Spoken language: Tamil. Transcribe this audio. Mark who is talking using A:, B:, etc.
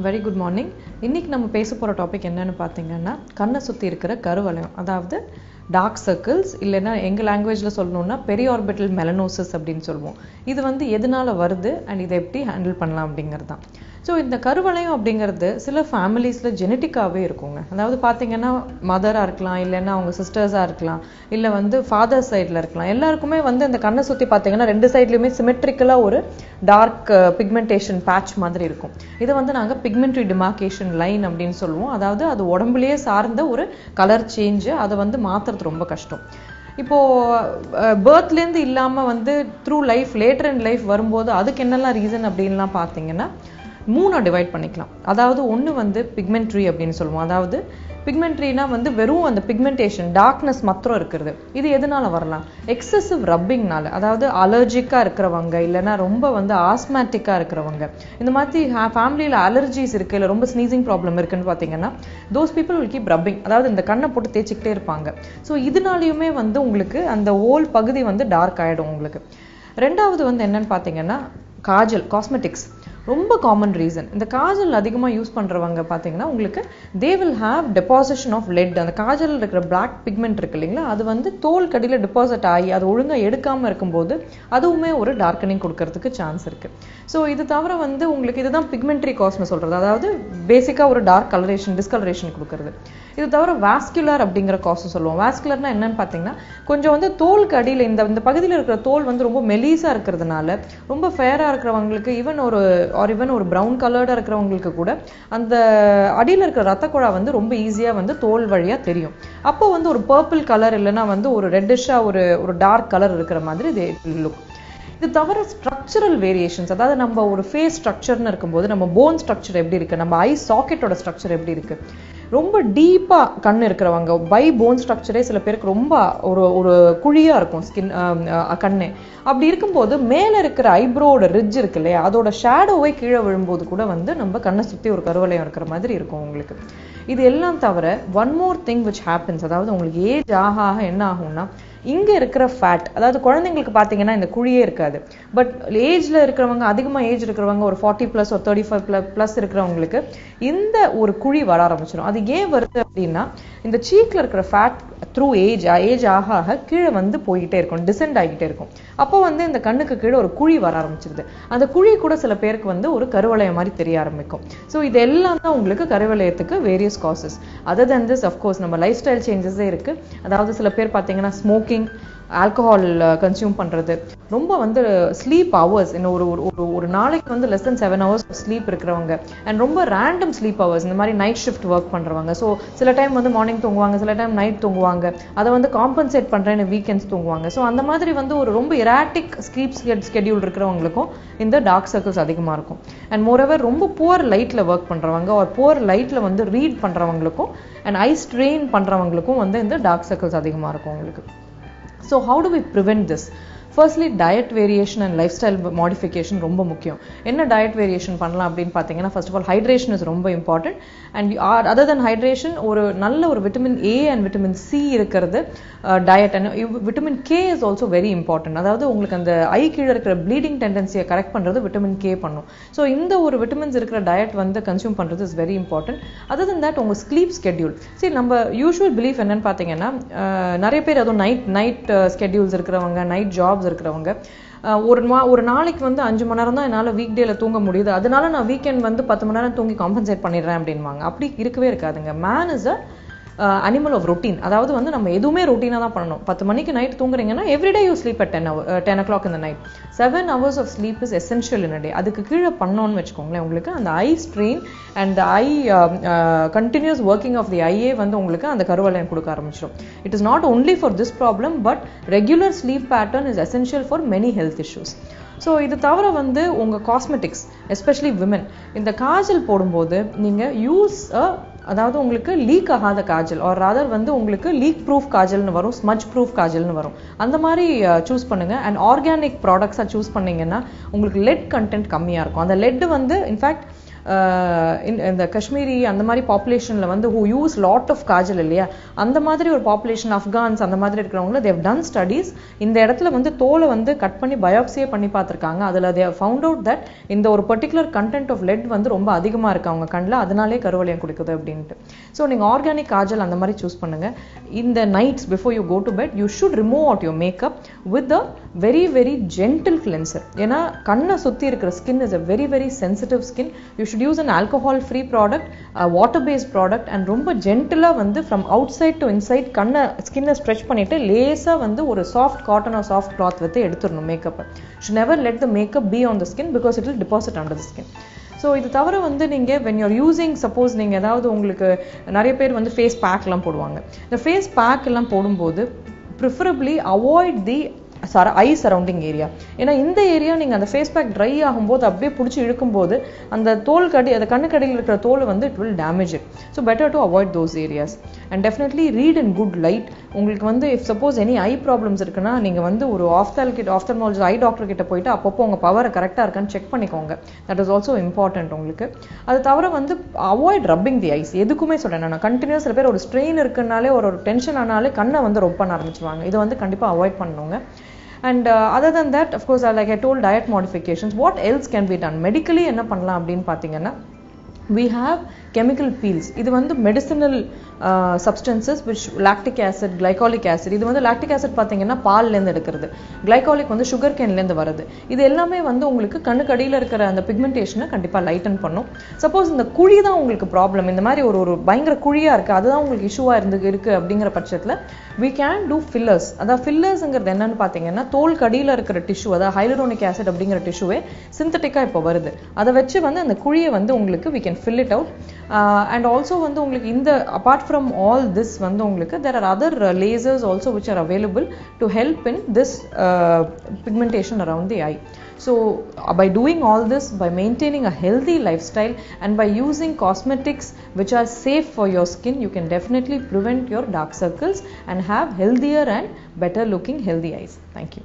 A: Very good morning. இன்றைக்கி நம்ம பேச போகிற டாபிக் என்னென்னு பார்த்தீங்கன்னா, கண்ணை சுற்றி இருக்கிற கருவளையம், அதாவது டார்க் சர்க்கிள்ஸ், இல்லைன்னா எங்கள் லாங்குவேஜில் சொல்லணுன்னா பெரிஆர்பிட்டல் மெலனோசிஸ் அப்படின்னு சொல்லுவோம். இது வந்து எதனால் வருது அண்ட் இதை எப்படி ஹேண்டில் பண்ணலாம் அப்படிங்கிறது தான். ஸோ இந்த கருவளையம் அப்படிங்கிறது சில ஃபேமிலிஸில் ஜெனட்டிக்காகவே இருக்குங்க. அதாவது பார்த்தீங்கன்னா மதராக இருக்கலாம், இல்லைன்னா அவங்க சிஸ்டர்ஸாக இருக்கலாம், இல்லை வந்து ஃபாதர் சைடில் இருக்கலாம். எல்லாருக்குமே வந்து இந்த கண்ணை சுற்றி பார்த்தீங்கன்னா ரெண்டு சைட்லையுமே சிமெட்ரிக்கலாக ஒரு டார்க் பிக்மெண்டேஷன் பேட்ச் மாதிரி இருக்கும். இதை வந்து நாங்கள் பிக்மெண்ட்ரி டிமார்கேஷன் லைன் அப்படின்னு சொல்லுவோம். அதாவது அது உடம்புலேயே சார்ந்த ஒரு கலர் சேஞ்சு, அதை வந்து மாற்றுறது ரொம்ப கஷ்டம். இப்போது பேர்த்லேருந்து இல்லாமல் வந்து through life later in life வரும்போது அதுக்கு என்னெல்லாம் ரீசன் அப்படின்லாம் பார்த்தீங்கன்னா மூணாக டிவைட் பண்ணிக்கலாம். அதாவது ஒன்று வந்து பிக்மெண்ட்ரி அப்படின்னு சொல்லுவோம். அதாவது பிக்மெண்ட்ரினா வந்து வெறும் அந்த பிக்மெண்டேஷன் டார்க்னஸ் மாத்திரம் இருக்கிறது. இது எதனால வரலாம்? எக்ஸசிவ் ரப்பிங்னால, அதாவது அலர்ஜிக்காக இருக்கிறவங்க, இல்லைன்னா ரொம்ப வந்து ஆஸ்மேட்டிக்காக இருக்கிறவங்க, இந்த மாதிரி ஃபேமிலியில் அலர்ஜிஸ் இருக்குது, இல்லை ரொம்ப ஸ்னீசிங் ப்ராப்ளம் இருக்குன்னு பார்த்தீங்கன்னா those people will keep rubbing, அதாவது இந்த கண்ணை போட்டு தேய்ச்சிக்கிட்டே இருப்பாங்க. ஸோ இதனாலையுமே வந்து உங்களுக்கு அந்த ஹோல் பகுதி வந்து டார்க் ஆகிடும் உங்களுக்கு. ரெண்டாவது வந்து என்னன்னு பார்த்தீங்கன்னா காஜல், காஸ்மெட்டிக்ஸ் ரொம்ப காமன் ரீசன். இந்த காஜல் அதிகமாக யூஸ் பண்ணுறவங்க பார்த்தீங்கன்னா உங்களுக்கு they will have deposition of lead. அந்த காஜல் இருக்கிற பிளாக் பிக்மெண்ட் இருக்கு இல்லைங்களா, அது வந்து தோல் கடியில் டெபாசிட் ஆகி அது ஒழுங்காக எடுக்காமல் இருக்கும்போது அதுவுமே ஒரு டார்க்கனிங் கொடுக்கறதுக்கு சான்ஸ் இருக்குது. ஸோ இது தவிர வந்து உங்களுக்கு இதுதான் பிக்மெண்ட்ரி காஸ்ட்னு சொல்கிறது, அதாவது பேசிக்காக ஒரு டார்க் கலரேஷன் டிஸ்கலரேஷன் கொடுக்கறது. இது தவிர வாஸ்குலர் அப்படிங்கிற காஸ்ட் சொல்லுவோம். வாஸ்குலர்னா என்னன்னு பார்த்தீங்கன்னா கொஞ்சம் வந்து தோலுக்கு அடியில் இந்த பகுதியில் இருக்கிற தோல் வந்து ரொம்ப மெலீஸாக இருக்கிறதுனால ரொம்ப ஃபேராக இருக்கிறவங்களுக்கு, ஈவன் ஒரு ப்ரௌன் கலர்டாக இருக்கிறவங்களுக்கு கூட அந்த அடியில் இருக்கிற ரத்த குழா வந்து ரொம்ப ஈஸியாக வந்து தோல் வழியாக தெரியும். அப்போ வந்து ஒரு பர்பிள் கலர் இல்லைன்னா வந்து ஒரு ரெட்டிஷாக ஒரு டார்க் கலர் இருக்கிற மாதிரி தே லுக். இது தவிர ஸ்ட்ரக்சரல் வேரியேஷன்ஸ், அதாவது நம்ம ஒரு ஃபேஸ் ஸ்ட்ரக்சர்னு இருக்கும்போது நம்ம போன் ஸ்ட்ரக்சர் எப்படி இருக்குது, நம்ம ஐ சாக்கெட்டோட ஸ்ட்ரக்சர் எப்படி இருக்குது. ரொம்ப டீப்பாக கண் இருக்கிறவங்க பை போன் ஸ்ட்ரக்சரே சில பேருக்கு ரொம்ப ஒரு குழியாக இருக்கும் ஸ்கின் கண்ணு. அப்படி இருக்கும்போது மேலே இருக்கிற ஐப்ரோட ரிட்ஜ் இருக்கு இல்லையா, அதோட ஷேடோவை கீழே விழும்போது கூட வந்து நம்ம கண்ணை சுற்றி ஒரு கருவளையம் இருக்கிற மாதிரி இருக்கும் உங்களுக்கு. இது எல்லாம் தவிர one more thing which happens, அதாவது உங்களுக்கு ஏஜ் ஆக என்ன ஆகும்னா இங்கே இருக்கிற ஃபேட், அதாவது குழந்தைங்களுக்கு பார்த்தீங்கன்னா இந்த குழியே இருக்காது. பட் ஏஜில் இருக்கிறவங்க, அதிகமாக ஏஜ் இருக்கிறவங்க, ஒரு 40+ ஒரு 35+ இருக்கிறவங்களுக்கு இந்த ஒரு குழி வர ஆரம்பிச்சிடும். அது ஏன் வருது அப்படின்னா இந்த சீக்கில் இருக்கிற ஃபேட் த்ரூ ஏஜ் ஆக கீழே வந்து போய்கிட்டே இருக்கும், டிசெண்ட் ஆகிக்கிட்டே இருக்கும். அப்போ வந்து இந்த கண்ணுக்கு கீழே ஒரு குழி வர ஆரம்பிச்சிருது. அந்த குழி கூட சில பேருக்கு வந்து ஒரு கருவளையம் மாதிரி தெரிய ஆரம்பிக்கும். ஸோ இது எல்லாம் தான் உங்களுக்கு கருவளையத்துக்கு various causes. Other than this of course நம்ம லைஃப் ஸ்டைல் சேஞ்சஸே இருக்குது. அதாவது சில பேர் பார்த்தீங்கன்னா ஸ்மோக்கிங், ஆல்கஹால் கன்சியூம் பண்ணுறது, ரொம்ப வந்து ஸ்லீப் ஹவர்ஸ், இன்னும் ஒரு நாளைக்கு வந்து லெஸ் தென் 7 hours ஸ்லீப் இருக்கிறவங்க, அண்ட் ரொம்ப ரேண்டம் ஸ்லீப் ஹவர்ஸ், இந்த மாதிரி நைட் ஷிஃப்ட் ஒர்க் பண்ணுறவங்க. ஸோ சில டைம் வந்து மார்னிங் தூங்குவாங்க, சில டைம் நைட் தூங்குவாங்க, அதை வந்து காம்பன்சேட் பண்ணுறேன்னு வீக்கெண்ட்ஸ் தூங்குவாங்க. ஸோ அந்த மாதிரி வந்து ஒரு ரொம்ப இராட்டிக் ஸ்லீப் ஸ்கெடியூல் இருக்கிறவங்களுக்கும் இந்த டார்க் சர்க்கிள்ஸ் அதிகமாக இருக்கும். அண்ட் மோரோவர் ரொம்ப புவர் லைட்டில் ஒர்க் பண்ணுறவங்க, ஒரு புவர் லைட்டில் வந்து ரீட் பண்ணுறவங்களுக்கும் அண்ட் ஐ ஸ்ட்ரெயின் பண்ணுறவங்களுக்கும் வந்து இந்த டார்க் சர்க்கிள்ஸ் அதிகமாக இருக்கும் உங்களுக்கு. So how do we prevent this? Firstly, diet variation and lifestyle modification ரொம்ப முக்கியம். என்ன diet variation பண்ணலாம் அப்படின்னு பார்த்தீங்கன்னா, first of all hydration is ரொம்ப important. And other than hydration, ஒரு நல்ல ஒரு vitamin A and vitamin C இருக்கிறது diet. And vitamin K is also very important. அதாவது உங்களுக்கு அந்த ஐ கீழே இருக்கிற ப்ளீடிங் டெண்டன்சியை கரெக்ட் பண்ணுறது vitamin K பண்ணும். ஸோ இந்த ஒரு விட்டமின்ஸ் இருக்கிற டயட் வந்து கன்சியூம் பண்ணுறது is very important. Other then that உங்கள் ஸ்லீப் ஸ்கெடியூல். சரி, நம்ம யூஸ்வல் பிலீஃப் என்னன்னு பார்த்தீங்கன்னா நிறைய பேர் அதுவும் நைட் ஸ்கெடியூல்ஸ் இருக்கிறவங்க, நைட் ஜாப்ஸ் இருக்கிறவங்க, ஒரு நாளைக்கு வந்து 5 மணி நேரம் தான் என்னால் வீக் டேல தூங்க முடியுது, அதனால நான் வீக்கெண்ட் வந்து 10 மணி நேரம் தூங்கி காம்பன்சேட் பண்ணிடுறேன் அப்படின்வாங்க. அப்படி இருக்கவே இருக்காதுங்க. Man is animal of routine. அதாவது வந்து நம்ம எதுவுமே ரொட்டீனாக தான் பண்ணணும். 10 மணிக்கு நைட் தூங்குறீங்கன்னா everyday you sleep at 10 o'clock in the night. 7 hours of sleep is essential in a day. அதுக்கு கீழே பண்ணோன்னு வச்சுக்கோங்களேன், உங்களுக்கு அந்த eye strain and eye continuous working of the eye வந்து உங்களுக்கு அந்த கருவளையம் கொடுக்க ஆரம்பிச்சிடும். It is not only for this problem, but regular sleep pattern is essential for many health issues. So இது தவிர வந்து உங்கள் காஸ்மெட்டிக்ஸ், எஸ்பெஷலி விமன், இந்த காஜல் போடும்போது நீங்கள் யூஸ் அதாவது உங்களுக்கு லீக் ஆகாத காஜல், ஆர் ராதர் வந்து உங்களுக்கு லீக் ப்ரூஃப் காஜல்னு வரும், ஸ்மஜ் ப்ரூஃப் காஜல்னு வரும். அந்த மாதிரி சூஸ் பண்ணுங்க. அண்ட் ஆர்கானிக் ப்ராடக்ட்ஸாக சூஸ் பண்ணிங்கன்னா உங்களுக்கு லெட் கண்டென்ட் கம்மியாக இருக்கும். அந்த லெட் வந்து இன்ஃபேக்ட் இந்த காஷ்மீரி அந்த மாதிரி பாப்புலேஷன்ல வந்து who use lot of Kajal இல்லையா, அந்த மாதிரி ஒரு பாப்புலேஷன் ஆப்கான்ஸ் அந்த மாதிரி இருக்கிறவங்கள they have done studies. இந்த இடத்துல வந்து தோலை வந்து கட் பண்ணி பயோப்சியே பண்ணி பார்த்திருக்காங்க. அதுல they have found out that இந்த ஒரு particular content of lead வந்து ரொம்ப அதிகமா இருக்கு அவங்க கண்ணில், அதனாலே கருவளையம் கொடுக்குது அப்படின்ட்டு. ஸோ நீங்க ஆர்கானிக் காஜல் அந்த மாதிரி சூஸ் பண்ணுங்க. இந்த nights before you go to bed you should remove out your makeup with a very very gentle cleanser. ஏன்னா கண்ணை சுற்றி இருக்கிற skin is a very very sensitive skin. You should use an alcohol free product, water based product, and ரொம்ப ஜென்டிலாக வந்து from outside to inside ஸ்கின்னை ஸ்ட்ரெச் பண்ணிட்டு லேசாக வந்து ஒரு soft cotton or soft cloth வந்து எடுத்துடணும் மேக்கப்பை. Should never let the makeup be on the skin because it will deposit under the skin. So இது தவிர வந்து நீங்கள் வென் யூர் யூஸிங் சப்போஸ் நீங்கள் ஏதாவது உங்களுக்கு நிறைய பேர் வந்து ஃபேஸ் பேக்லாம் போடுவாங்க. இந்த ஃபேஸ் பேக் எல்லாம் போடும்போது ப்ரிஃபரபிளி அவாய்ட் தி ஐ சரௌண்டிங் ஏரியா. ஏன்னா இந்த ஏரியா நீங்கள் அந்த ஃபேஸ் பேக் ட்ரை ஆகும்போது அப்படியே பிடிச்சி இழுக்கும்போது அந்த தோல் கடி, அந்த கண்ணுக்கடியில் இருக்கிற தோல் வந்து it will damage it. So better to avoid those areas and definitely read in good light. உங்களுக்கு வந்து if suppose any I problems இருக்குன்னா நீங்கள் வந்து ஒரு ஆஃப்தல்மாலஜிஸ்ட் ஐ டாக்டர் கிட்ட போயிட்டு அப்பப்போ உங்கள் பவரை கரெக்டாக இருக்கான்னு செக் பண்ணிக்கோங்க. தட் இஸ் ஆல்சோ இம்பார்ட்டன்ட் உங்களுக்கு. அது தவிர வந்து அவாய்ட் ரப்பிங் தி ஐஸ். எதுக்குமே சொல்கிறேன் நான் கண்டினியூஸ். சில பேர் ஒரு ஸ்ட்ரெயின் இருக்குனாலே ஒரு டென்ஷன் ஆனாலே கண்ணை வந்து ரொப் பண்ண ஆரம்பிச்சுவாங்க. இதை வந்து கண்டிப்பாக அவாய்ட் பண்ணுங்க. And other than that, of course, like I told, diet modifications. What else can be done? Medically என்ன பண்ணலாம் அப்படின்னு பார்த்தீங்கன்னா, we have chemical peels. இது வந்து medicinal substances which lactic acid, glycolic acid. இது வந்து lactic acid பார்த்தீங்கன்னா பால்லேருந்து எடுக்கிறது, glycolic வந்து சுகர் கேன்லேருந்து வருது. இது எல்லாமே வந்து உங்களுக்கு கண்ணுக்கு அடியில் இருக்கிற அந்த பிக்மெண்டேஷனை கண்டிப்பாக லைட்டன் பண்ணும். சப்போஸ் இந்த குழி தான் உங்களுக்கு ப்ராப்ளம், இந்த மாதிரி ஒரு பயங்கர குழியாக இருக்குது, அதுதான் உங்களுக்கு இஷ்யூவாக இருக்குது அப்படிங்கிற பட்சத்தில் we can do fillers. அதாவது ஃபில்லர்ஸுங்கிறது என்னன்னு பார்த்தீங்கன்னா தோல் கடியில் இருக்கிற டிஷ்யூ, அதாவது ஹைலரோனிக் ஆசிட் அப்படிங்கிற டிஷ்யூவே சிந்தட்டிக்காக இப்போ வருது. அதை வச்சு வந்து அந்த குழியை வந்து உங்களுக்கு we can fill it out. And also வந்து உங்களுக்கு இந்த apart from all this வந்து உங்களுக்கு there are other lasers also which are available to help in this pigmentation around the eye. So by doing all this, by maintaining a healthy lifestyle and by using cosmetics which are safe for your skin, you can definitely prevent your dark circles and have healthier and better looking healthy eyes. Thank you.